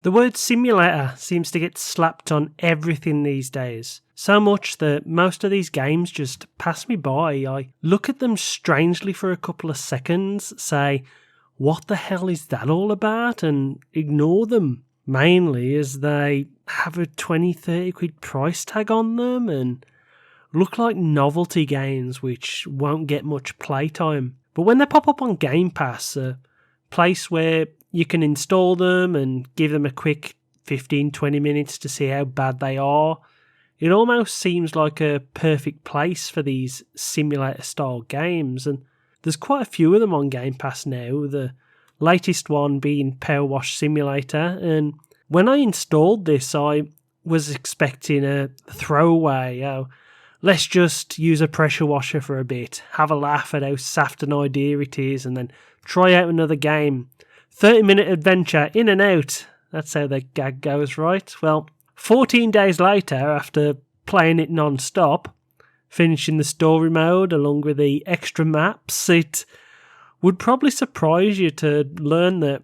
The word simulator seems to get slapped on everything these days. So much that most of these games just pass me by. I look at them strangely for a couple of seconds, say, what the hell is that all about? And ignore them. Mainly as they have a 20-30 quid price tag on them and look like novelty games which won't get much playtime. But when they pop up on Game Pass, a place where you can install them and give them a quick 15-20 minutes to see how bad they are, it almost seems like a perfect place for these simulator-style games. And there's quite a few of them on Game Pass now, the latest one being Power Wash Simulator. And when I installed this, I was expecting a throwaway, let's just use a pressure washer for a bit, have a laugh at how saft an idea it is, and then try out another game. 30-minute adventure, in and out. That's how the gag goes, right? Well, 14 days later, after playing it non-stop, finishing the story mode along with the extra maps, it would probably surprise you to learn that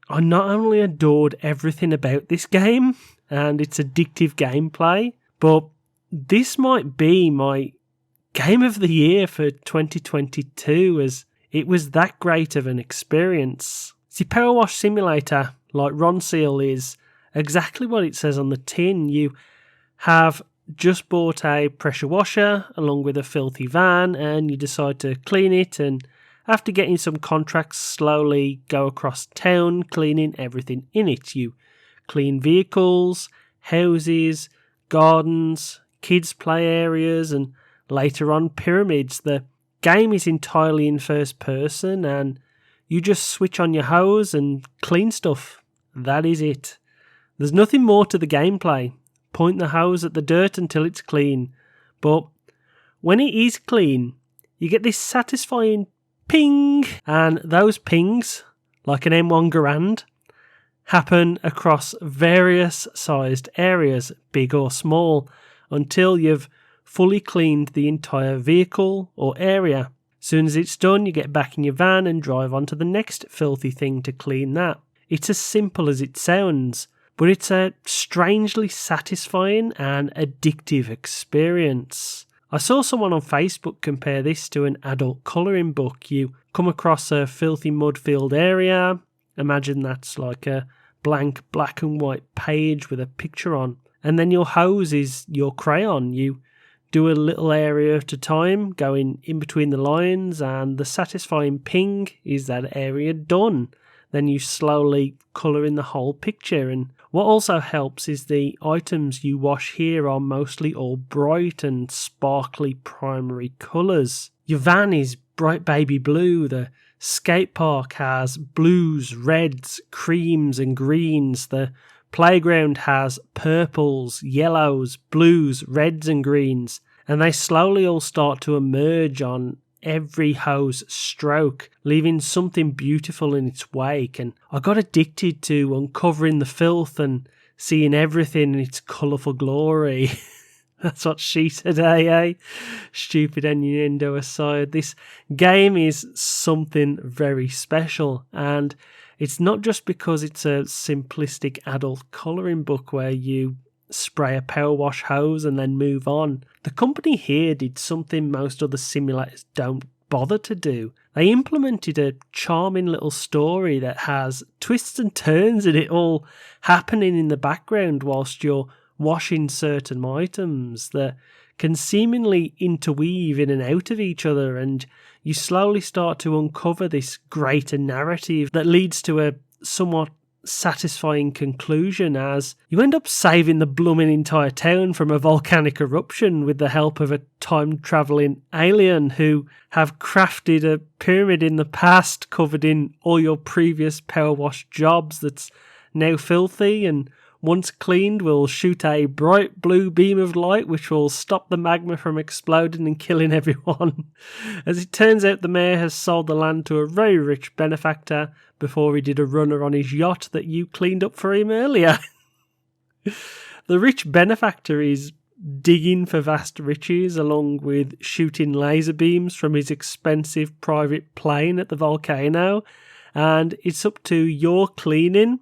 I not only adored everything about this game and its addictive gameplay, but this might be my game of the year for 2022, as it was that great of an experience. See, Power Wash Simulator, like Ron Seal, is exactly what it says on the tin. You have just bought a pressure washer along with a filthy van, and you decide to clean it, and after getting some contracts, slowly go across town cleaning everything in it. You clean vehicles, houses, gardens, kids' play areas, and later on pyramids. The game is entirely in first person, and you just switch on your hose and clean stuff. That is it. There's nothing more to the gameplay. Point the hose at the dirt until it's clean. But when it is clean, you get this satisfying ping, and those pings, like an M1 Garand, happen across various sized areas, big or small, until you've fully cleaned the entire vehicle or area. Soon as it's done, you get back in your van and drive on to the next filthy thing to clean that. It's as simple as it sounds, but it's a strangely satisfying and addictive experience. I saw someone on Facebook compare this to an adult colouring book. You come across a filthy mud-filled area. Imagine that's like a blank black and white page with a picture on. And then your hose is your crayon. You do a little area at a time, going in between the lines, and the satisfying ping is that area done. Then you slowly colour in the whole picture. And what also helps is the items you wash here are mostly all bright and sparkly primary colours. Your van is bright baby blue, the skate park has blues, reds, creams and greens, the playground has purples, yellows, blues, reds and greens, and they slowly all start to emerge on every hose stroke, leaving something beautiful in its wake. And I got addicted to uncovering the filth and seeing everything in its colourful glory. That's what she said, eh? Stupid innuendo aside, this game is something very special, and it's not just because it's a simplistic adult colouring book where you spray a power wash hose and then move on. The company here did something most other simulators don't bother to do. They implemented a charming little story that has twists and turns in it, all happening in the background whilst you're washing certain items that can seemingly interweave in and out of each other, and you slowly start to uncover this greater narrative that leads to a somewhat satisfying conclusion as you end up saving the blooming entire town from a volcanic eruption with the help of a time-travelling alien who have crafted a pyramid in the past covered in all your previous power wash jobs that's now filthy, and once cleaned will shoot a bright blue beam of light which will stop the magma from exploding and killing everyone. As it turns out, the mayor has sold the land to a very rich benefactor before he did a runner on his yacht that you cleaned up for him earlier. The rich benefactor is digging for vast riches along with shooting laser beams from his expensive private plane at the volcano, and it's up to your cleaning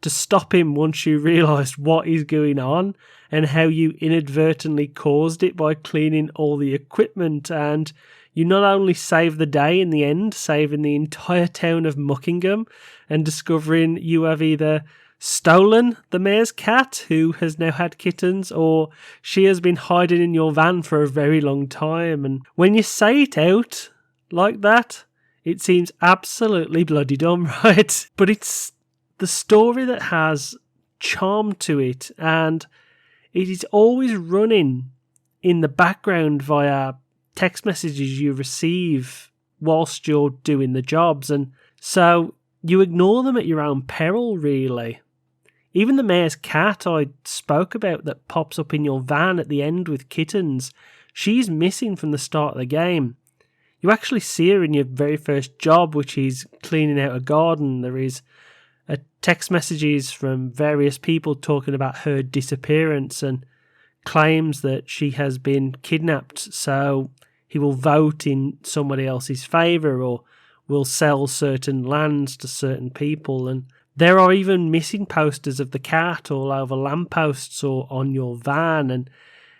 to stop him once you realised what is going on and how you inadvertently caused it by cleaning all the equipment, and you not only save the day in the end, saving the entire town of Muckingham and discovering you have either stolen the mayor's cat, who has now had kittens, or she has been hiding in your van for a very long time. And when you say it out like that, it seems absolutely bloody dumb, right? But it's the story that has charm to it, and it is always running in the background via text messages you receive whilst you're doing the jobs, and so you ignore them at your own peril, really. Even the mayor's cat I spoke about that pops up in your van at the end with kittens, she's missing from the start of the game. You actually see her in your very first job, which is cleaning out a garden. There is text messages from various people talking about her disappearance and claims that she has been kidnapped, so he will vote in somebody else's favour or will sell certain lands to certain people. And there are even missing posters of the cat all over lampposts or on your van, and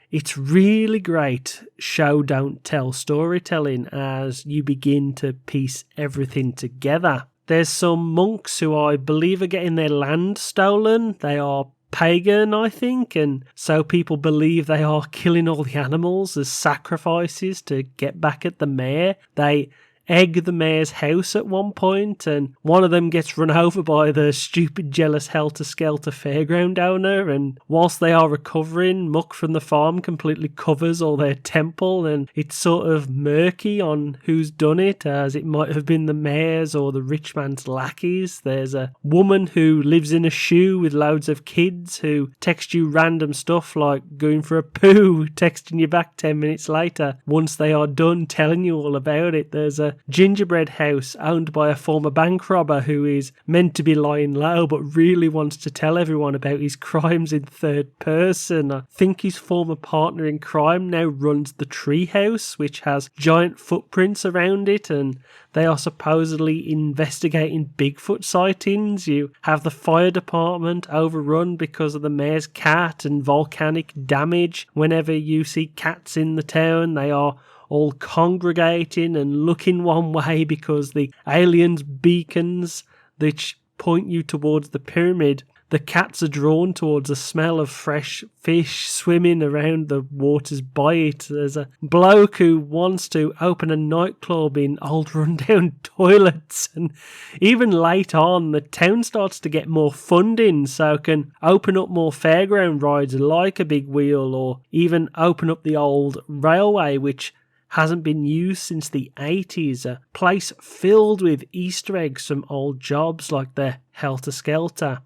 it's really great show don't tell storytelling as you begin to piece everything together. There's some monks who I believe are getting their land stolen. They are pagan, I think, and so people believe they are killing all the animals as sacrifices to get back at the mayor. They egg the mayor's house at one point, and one of them gets run over by the stupid, jealous, helter-skelter fairground owner, and whilst they are recovering, muck from the farm completely covers all their temple, and it's sort of murky on who's done it, as it might have been the mayor's or the rich man's lackeys. There's a woman who lives in a shoe with loads of kids who text you random stuff like going for a poo, texting you back 10 minutes later once they are done telling you all about it. There's a gingerbread house owned by a former bank robber who is meant to be lying low but really wants to tell everyone about his crimes in third person. I think his former partner in crime now runs the tree house, which has giant footprints around it, and they are supposedly investigating Bigfoot sightings. You have the fire department overrun because of the mayor's cat and volcanic damage. Whenever you see cats in the town, they are all congregating and looking one way because the aliens' beacons that point you towards the pyramid, the cats are drawn towards the smell of fresh fish swimming around the waters by it. There's a bloke who wants to open a nightclub in old rundown toilets, and even late on the town starts to get more funding so it can open up more fairground rides like a big wheel, or even open up the old railway which hasn't been used since the 80s, a place filled with Easter eggs from old jobs like the Helter Skelter,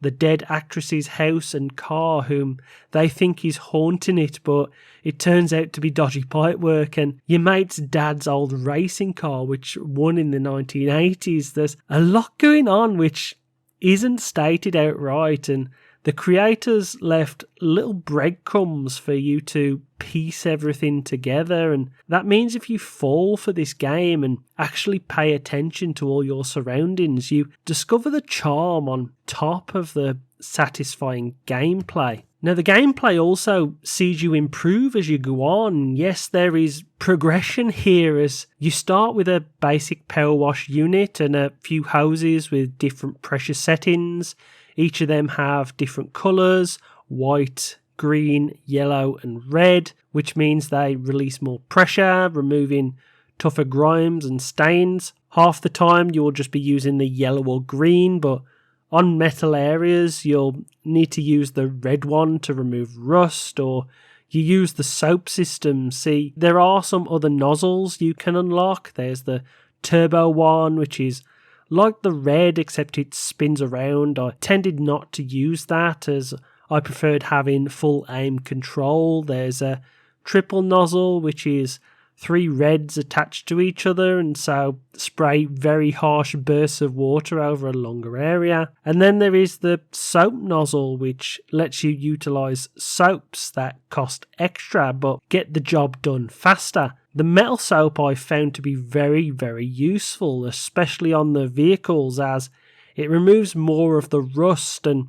the dead actress's house and car whom they think is haunting it, but it turns out to be dodgy pipework, and your mate's dad's old racing car which won in the 1980s. There's a lot going on which isn't stated outright, and the creators left little breadcrumbs for you to piece everything together, and that means if you fall for this game and actually pay attention to all your surroundings, you discover the charm on top of the satisfying gameplay. Now, the gameplay also sees you improve as you go on. Yes, there is progression here as you start with a basic power wash unit and a few hoses with different pressure settings. Each of them have different colours, white, green, yellow and red, which means they release more pressure, removing tougher grimes and stains. Half the time you'll just be using the yellow or green, but on metal areas you'll need to use the red one to remove rust, or you use the soap system. See, there are some other nozzles you can unlock. There's the turbo one, which is like the red except it spins around. I tended not to use that as I preferred having full aim control. There's a triple nozzle which is 3 reds attached to each other and so spray very harsh bursts of water over a longer area. And then there is the soap nozzle which lets you utilise soaps that cost extra but get the job done faster. The metal soap I found to be very, very useful, especially on the vehicles, as It removes more of the rust and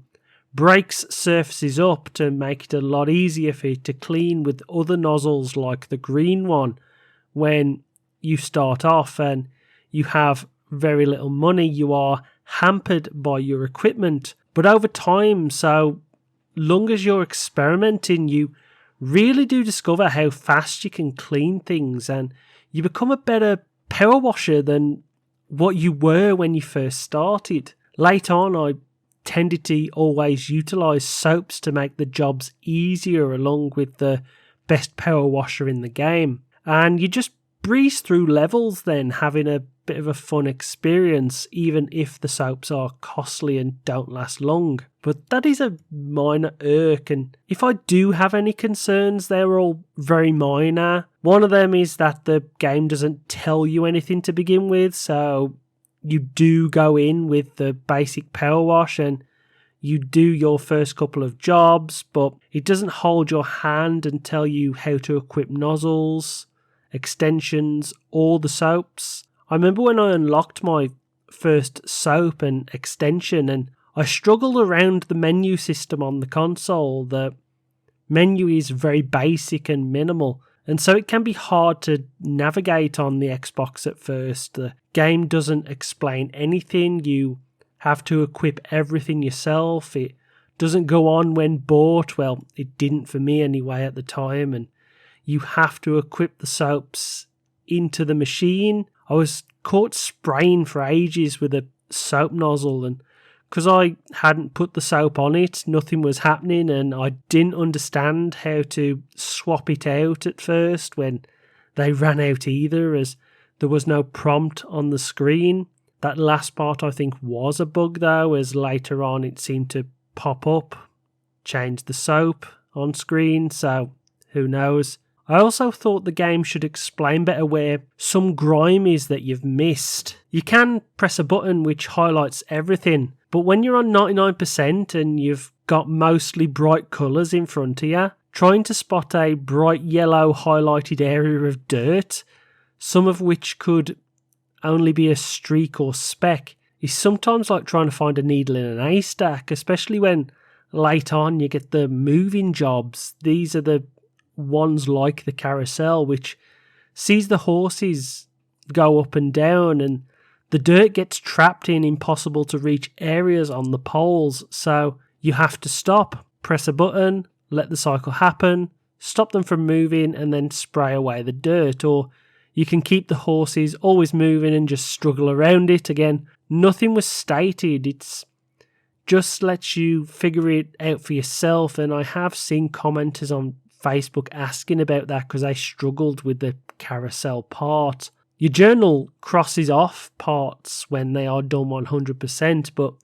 breaks surfaces up to make it a lot easier for you to clean with other nozzles like the green one when you start off and you have very little money. You are hampered by your equipment, but over time, so long as you're experimenting, you really do discover how fast you can clean things, and you become a better power washer than what you were when you first started. Late on, I tended to always utilise soaps to make the jobs easier along with the best power washer in the game. And you just breeze through levels then, having a bit of a fun experience, even if the soaps are costly and don't last long. But that is a minor irk, and if I do have any concerns, they're all very minor. One of them is that the game doesn't tell you anything to begin with, so you do go in with the basic power wash and you do your first couple of jobs, but it doesn't hold your hand and tell you how to equip nozzles, extensions, or the soaps. I remember when I unlocked my first soap and extension and I struggled around the menu system on the console. The menu is very basic and minimal, and so it can be hard to navigate on the Xbox at first. The game doesn't explain anything. You have to equip everything yourself. It doesn't go on when bought. Well, it didn't for me anyway at the time, and you have to equip the soaps into the machine. I was caught spraying for ages with a soap nozzle, and because I hadn't put the soap on it, nothing was happening, and I didn't understand how to swap it out at first when they ran out either, as there was no prompt on the screen. That last part I think was a bug though, as later on it seemed to pop up, change the soap on screen, so who knows. I also thought the game should explain better where some grime is that you've missed. You can press a button which highlights everything, but when you're on 99% and you've got mostly bright colours in front of you, trying to spot a bright yellow highlighted area of dirt, some of which could only be a streak or speck, is sometimes like trying to find a needle in an haystack, especially when late on you get the moving jobs. These are the ones like the carousel, which sees the horses go up and down, and the dirt gets trapped in impossible to reach areas on the poles, so you have to stop, press a button, let the cycle happen, stop them from moving, and then spray away the dirt. Or you can keep the horses always moving and just struggle around it. Again, nothing was stated, it's just lets you figure it out for yourself, and I have seen commenters on Facebook asking about that because they struggled with the carousel part. Your journal crosses off parts when they are done 100%, but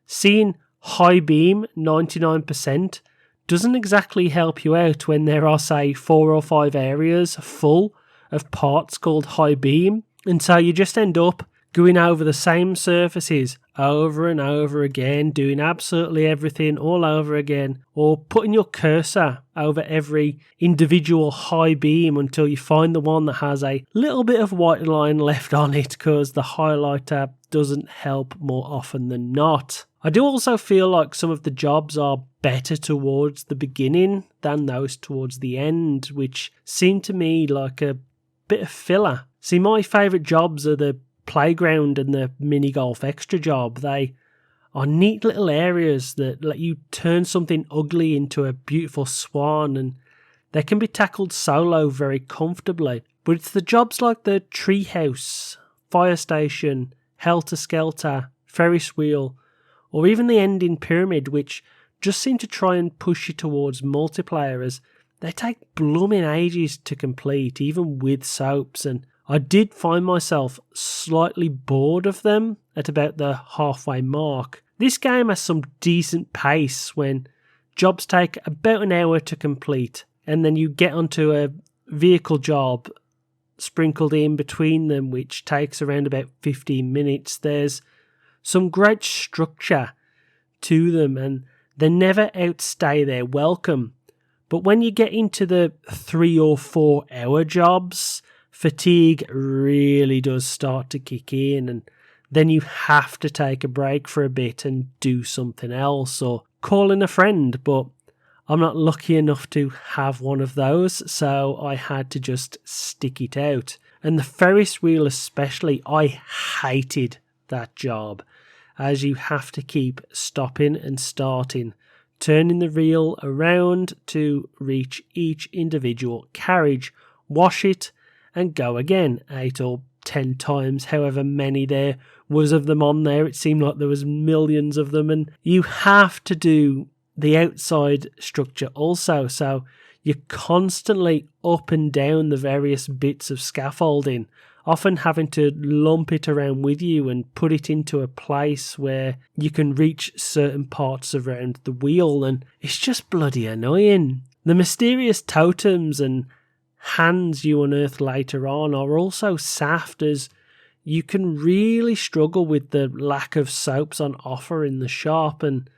seeing high beam 99% doesn't exactly help you out when there are, say, 4 or 5 areas full of parts called high beam, and so you just end up going over the same surfaces over and over again, doing absolutely everything all over again, or putting your cursor over every individual high beam until you find the one that has a little bit of white line left on it, because the highlighter doesn't help more often than not. I do also feel like some of the jobs are better towards the beginning than those towards the end, which seem to me like a bit of filler. See, my favourite jobs are the playground and the mini golf extra job. They are neat little areas that let you turn something ugly into a beautiful swan, and they can be tackled solo very comfortably. But it's the jobs like the treehouse, fire station, helter skelter, Ferris wheel, or even the ending pyramid, which just seem to try and push you towards multiplayer, as they take blooming ages to complete, even with soaps, and I did find myself slightly bored of them at about the halfway mark. This game has some decent pace when jobs take about an hour to complete, and then you get onto a vehicle job sprinkled in between them, which takes around about 15 minutes. There's some great structure to them, and they never outstay their welcome. But when you get into the 3 or 4 hour jobs, fatigue really does start to kick in, and then you have to take a break for a bit and do something else or call in a friend. But I'm not lucky enough to have one of those, so I had to just stick it out. And the Ferris wheel especially, I hated that job, as you have to keep stopping and starting, turning the reel around to reach each individual carriage, wash it, and go again 8 or 10 times, however many there was of them on there. It seemed like there was millions of them, and you have to do the outside structure also, so you're constantly up and down the various bits of scaffolding, often having to lump it around with you and put it into a place where you can reach certain parts around the wheel, and it's just bloody annoying. The mysterious totems and hands you unearth later on are also saft, as you can really struggle with the lack of soaps on offer in the shop, and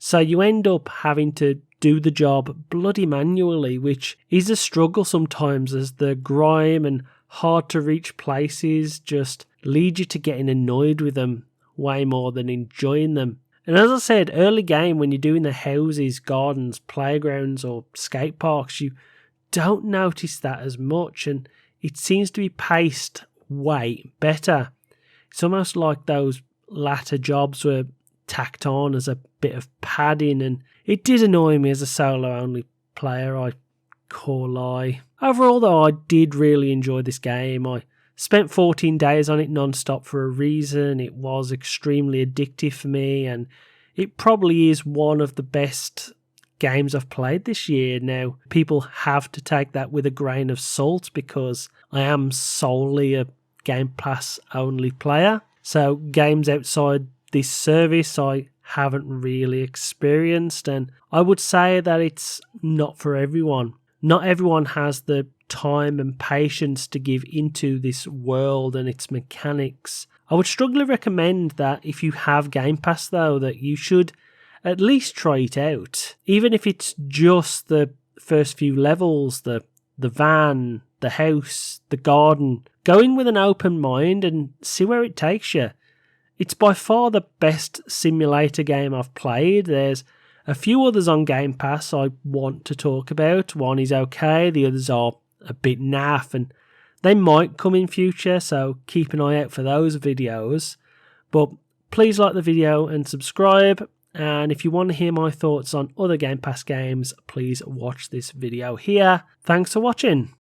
so you end up having to do the job bloody manually, which is a struggle sometimes, as the grime and hard to reach places just lead you to getting annoyed with them way more than enjoying them. And as I said, early game, when you're doing the houses, gardens, playgrounds or skate parks, you don't notice that as much, and it seems to be paced way better. It's almost like those latter jobs were tacked on as a bit of padding, and it did annoy me as a solo only player, I can't lie. Overall though, I did really enjoy this game. I spent 14 days on it non-stop for a reason. It was extremely addictive for me, and it probably is one of the best games I've played this year. Now, people have to take that with a grain of salt, because I am solely a Game Pass only player, so games outside this service I haven't really experienced, and I would say that it's not for everyone. Not everyone has the time and patience to give into this world and its mechanics. I would strongly recommend that if you have Game Pass though, that you should at least try it out, even if it's just the first few levels, the van, the house, the garden. Go in with an open mind and see where it takes you. It's by far the best simulator game I've played. There's a few others on Game Pass I want to talk about. One is okay, the others are a bit naff, and they might come in future, so keep an eye out for those videos. But please like the video and subscribe, and if you want to hear my thoughts on other Game Pass games, please watch this video here. Thanks for watching.